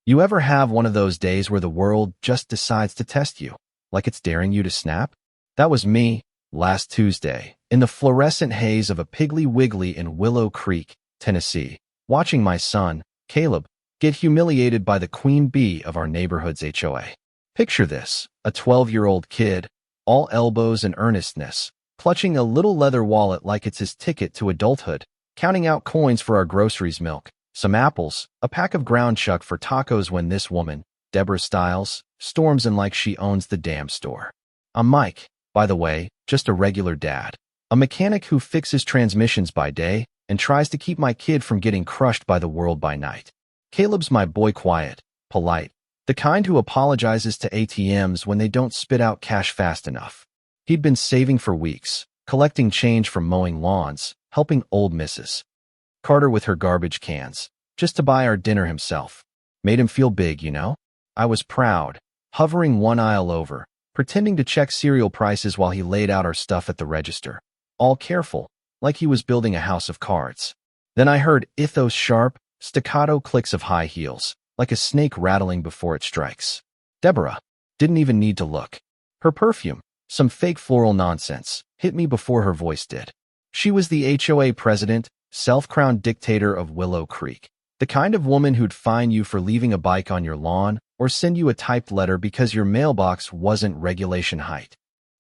You ever have one of those days where the world just decides to test you, like it's daring you to snap? That was me, last Tuesday, in the fluorescent haze of a Piggly Wiggly in Willow Creek, Tennessee, watching my son, Caleb, get humiliated by the queen bee of our neighborhood's HOA. Picture this, a 12-year-old kid, all elbows and earnestness, clutching a little leather wallet like it's his ticket to adulthood, counting out coins for our groceries, milk, some apples, a pack of ground chuck for tacos when this woman, Deborah Stiles, storms in like she owns the damn store. I'm Mike, by the way, just a regular dad, a mechanic who fixes transmissions by day and tries to keep my kid from getting crushed by the world by night. Caleb's my boy, quiet, polite, the kind who apologizes to ATMs when they don't spit out cash fast enough. He'd been saving for weeks, collecting change from mowing lawns, helping old Mrs. Carter with her garbage cans, just to buy our dinner himself. Made him feel big, you know? I was proud, hovering one aisle over, pretending to check cereal prices while he laid out our stuff at the register, all careful, like he was building a house of cards. Then I heard those sharp, staccato clicks of high heels, like a snake rattling before it strikes. Deborah didn't even need to look. Her perfume, some fake floral nonsense, hit me before her voice did. She was the HOA president, self-crowned dictator of Willow Creek, the kind of woman who'd fine you for leaving a bike on your lawn or send you a typed letter because your mailbox wasn't regulation height.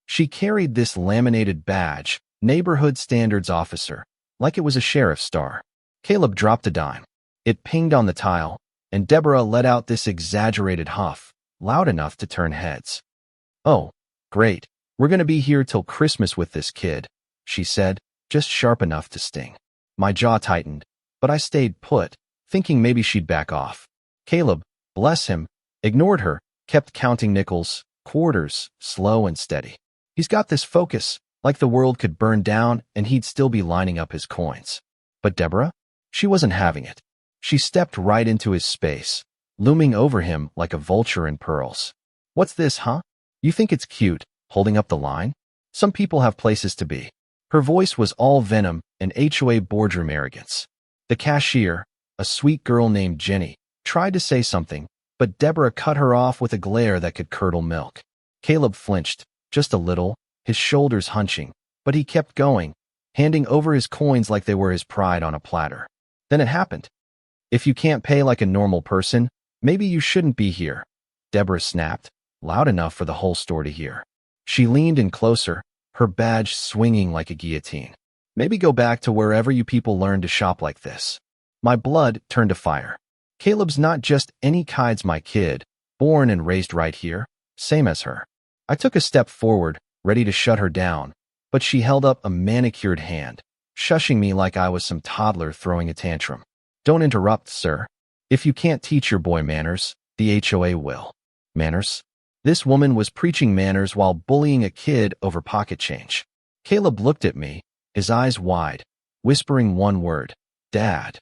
She carried this laminated badge, Neighborhood Standards Officer, like it was a sheriff's star. Caleb dropped a dime. It pinged on the tile, and Deborah let out this exaggerated huff, loud enough to turn heads. "Oh, great. We're going to be here till Christmas with this kid," she said, just sharp enough to sting. My jaw tightened, but I stayed put, thinking maybe she'd back off. Caleb, bless him, ignored her, kept counting nickels, quarters, slow and steady. He's got this focus, like the world could burn down and he'd still be lining up his coins. But Deborah? She wasn't having it. She stepped right into his space, looming over him like a vulture in pearls. "What's this, huh? You think it's cute, holding up the line? Some people have places to be." Her voice was all venom and HOA boardroom arrogance. The cashier, a sweet girl named Jenny, tried to say something, but Deborah cut her off with a glare that could curdle milk. Caleb flinched, just a little, his shoulders hunching, but he kept going, handing over his coins like they were his pride on a platter. Then it happened. "If you can't pay like a normal person, maybe you shouldn't be here," Deborah snapped, loud enough for the whole store to hear. She leaned in closer, her badge swinging like a guillotine. "Maybe go back to wherever you people learn to shop like this." My blood turned to fire. Caleb's not just any kid's my kid, born and raised right here, same as her. I took a step forward, ready to shut her down, but she held up a manicured hand, shushing me like I was some toddler throwing a tantrum. "Don't interrupt, sir. If you can't teach your boy manners, the HOA will." Manners? This woman was preaching manners while bullying a kid over pocket change. Caleb looked at me, his eyes wide, whispering one word, "Dad."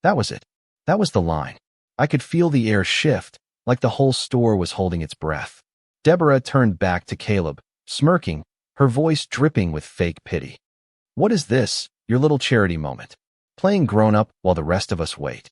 That was it. That was the line. I could feel the air shift, like the whole store was holding its breath. Deborah turned back to Caleb, smirking, her voice dripping with fake pity. "What is this, your little charity moment? Playing grown-up while the rest of us wait?"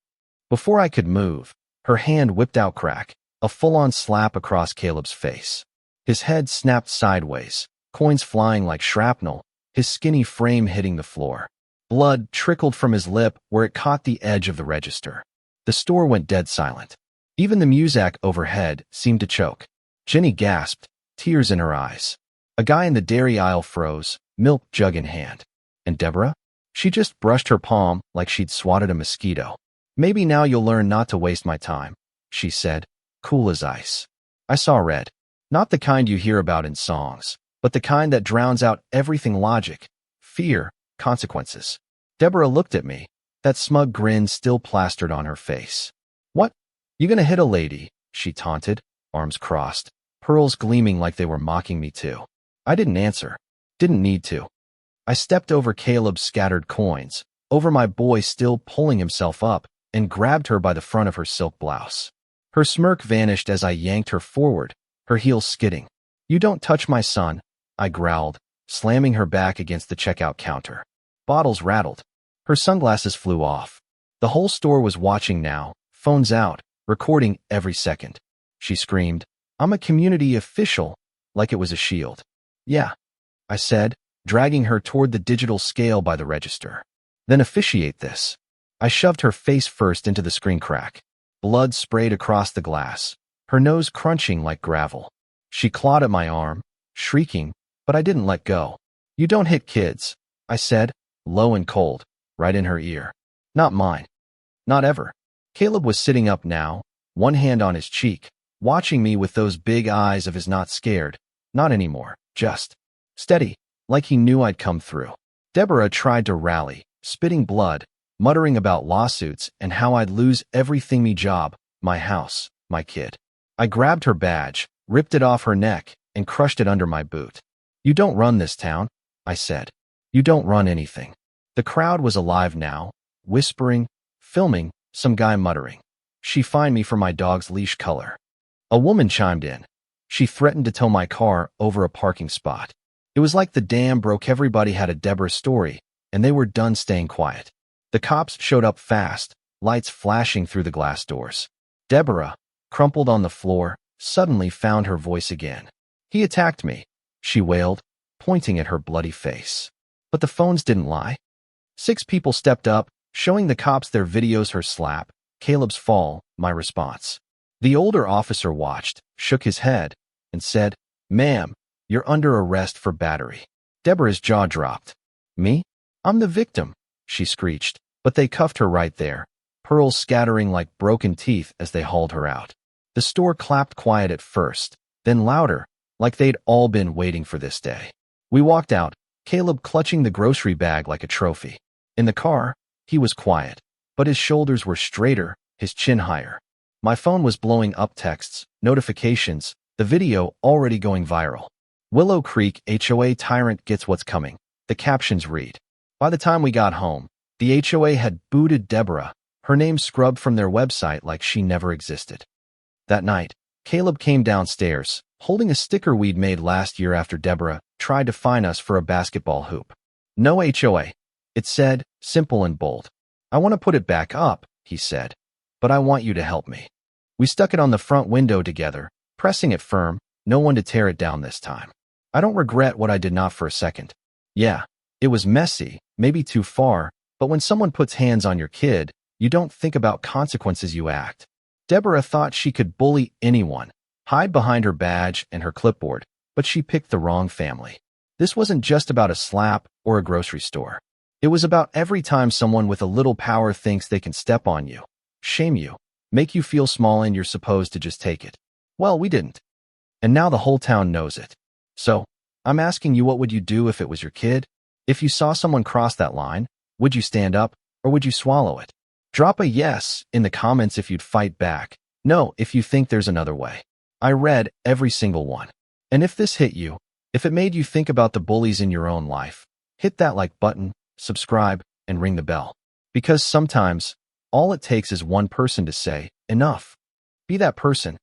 Before I could move, her hand whipped out crack, a full-on slap across Caleb's face. His head snapped sideways, coins flying like shrapnel, his skinny frame hitting the floor. Blood trickled from his lip where it caught the edge of the register. The store went dead silent. Even the music overhead seemed to choke. Jenny gasped, tears in her eyes. A guy in the dairy aisle froze, milk jug in hand. And Deborah? She just brushed her palm like she'd swatted a mosquito. "Maybe now you'll learn not to waste my time," she said, cool as ice. I saw red. Not the kind you hear about in songs, but the kind that drowns out everything logic, fear, consequences. Deborah looked at me, that smug grin still plastered on her face. "What? You gonna hit a lady?" she taunted, arms crossed, pearls gleaming like they were mocking me too. I didn't answer. Didn't need to. I stepped over Caleb's scattered coins, over my boy still pulling himself up, and grabbed her by the front of her silk blouse. Her smirk vanished as I yanked her forward, her heels skidding. "You don't touch my son," I growled, slamming her back against the checkout counter. Bottles rattled. Her sunglasses flew off. The whole store was watching now, phones out, recording every second. She screamed, "I'm a community official," like it was a shield. "Yeah," I said, dragging her toward the digital scale by the register. "Then officiate this." I shoved her face first into the screen crack. Blood sprayed across the glass, her nose crunching like gravel. She clawed at my arm, shrieking, but I didn't let go. "You don't hit kids," I said, low and cold, right in her ear. "Not mine. Not ever." Caleb was sitting up now, one hand on his cheek, watching me with those big eyes of his. Not scared, not anymore, just steady, like he knew I'd come through. Deborah tried to rally, spitting blood, muttering about lawsuits and how I'd lose everything: me job, my house, my kid. I grabbed her badge, ripped it off her neck, and crushed it under my boot. "You don't run this town," I said. "You don't run anything." The crowd was alive now, whispering, filming, some guy muttering, "She fined me for my dog's leash color." A woman chimed in. She threatened to tow my car over a parking spot. It was like the dam broke. Everybody had a Deborah story, and they were done staying quiet. The cops showed up fast, lights flashing through the glass doors. Deborah, crumpled on the floor, suddenly found her voice again. "He attacked me," she wailed, pointing at her bloody face. But the phones didn't lie. 6 people stepped up, showing the cops their videos: her slap, Caleb's fall, my response. The older officer watched, shook his head, and said, "Ma'am, you're under arrest for battery." Deborah's jaw dropped. "Me? I'm the victim," she screeched, but they cuffed her right there, pearls scattering like broken teeth as they hauled her out. The store clapped, quiet at first, then louder, like they'd all been waiting for this day. We walked out, Caleb clutching the grocery bag like a trophy. In the car, he was quiet, but his shoulders were straighter, his chin higher. My phone was blowing up: texts, notifications, the video already going viral. "Willow Creek HOA tyrant gets what's coming," the captions read. By the time we got home, the HOA had booted Deborah, her name scrubbed from their website like she never existed. That night, Caleb came downstairs, holding a sticker we'd made last year after Deborah tried to fine us for a basketball hoop. "No HOA," it said, simple and bold. "I want to put it back up," he said, "but I want you to help me." We stuck it on the front window together, pressing it firm, no one to tear it down this time. I don't regret what I did, not for a second. Yeah, it was messy, maybe too far, but when someone puts hands on your kid, you don't think about consequences, you act. Deborah thought she could bully anyone, hide behind her badge and her clipboard, but she picked the wrong family. This wasn't just about a slap or a grocery store. It was about every time someone with a little power thinks they can step on you, shame you, make you feel small, and you're supposed to just take it. Well, we didn't. And now the whole town knows it. So, I'm asking you, what would you do if it was your kid? If you saw someone cross that line, would you stand up, or would you swallow it? Drop a yes in the comments if you'd fight back. No if you think there's another way. I read every single one. And if this hit you, if it made you think about the bullies in your own life, hit that like button, subscribe, and ring the bell. Because sometimes, all it takes is one person to say, enough. Be that person.